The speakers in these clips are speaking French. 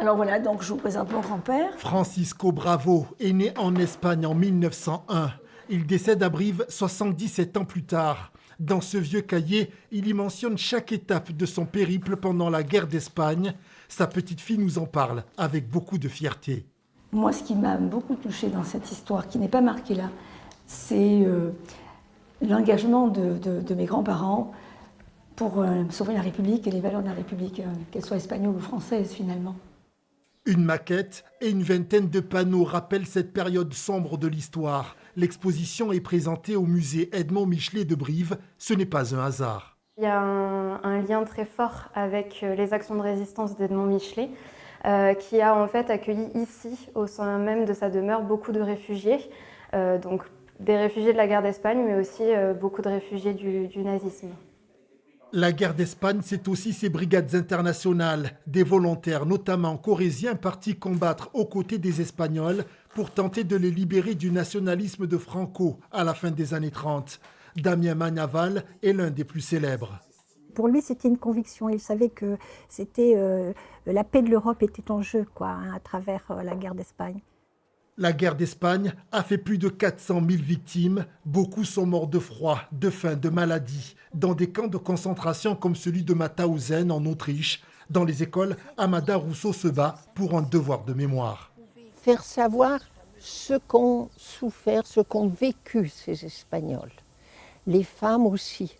Alors voilà, donc je vous présente mon grand-père. Francisco Bravo est né en Espagne en 1901. Il décède à Brive 77 ans plus tard. Dans ce vieux cahier, il y mentionne chaque étape de son périple pendant la guerre d'Espagne. Sa petite fille nous en parle avec beaucoup de fierté. Moi, ce qui m'a beaucoup touchée dans cette histoire, qui n'est pas marquée là, c'est l'engagement de mes grands-parents pour sauver la République et les valeurs de la République, qu'elles soient espagnoles ou françaises finalement. Une maquette et une vingtaine de panneaux rappellent cette période sombre de l'histoire. L'exposition est présentée au musée Edmond Michelet de Brive. Ce n'est pas un hasard. Il y a un lien très fort avec les actions de résistance d'Edmond Michelet, qui a en fait accueilli ici, au sein même de sa demeure, beaucoup de réfugiés. Donc des réfugiés de la guerre d'Espagne, mais aussi beaucoup de réfugiés du nazisme. La guerre d'Espagne, c'est aussi ses brigades internationales. Des volontaires, notamment corésiens, partis combattre aux côtés des Espagnols pour tenter de les libérer du nationalisme de Franco à la fin des années 30. Damien Magnaval est l'un des plus célèbres. Pour lui, c'était une conviction. Il savait que la paix de l'Europe était en jeu, à travers la guerre d'Espagne. La guerre d'Espagne a fait plus de 400 000 victimes. Beaucoup sont morts de froid, de faim, de maladie, dans des camps de concentration comme celui de Mauthausen en Autriche. Dans les écoles, Amada Rousseau se bat pour un devoir de mémoire. Faire savoir ce qu'ont souffert, ce qu'ont vécu ces Espagnols. Les femmes aussi.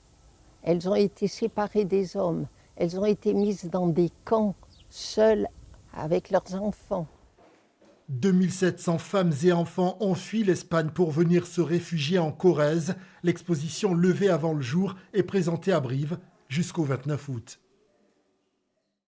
Elles ont été séparées des hommes. Elles ont été mises dans des camps, seules, avec leurs enfants. 2700 femmes et enfants ont fui l'Espagne pour venir se réfugier en Corrèze. L'exposition Levée avant le jour est présentée à Brive jusqu'au 29 août.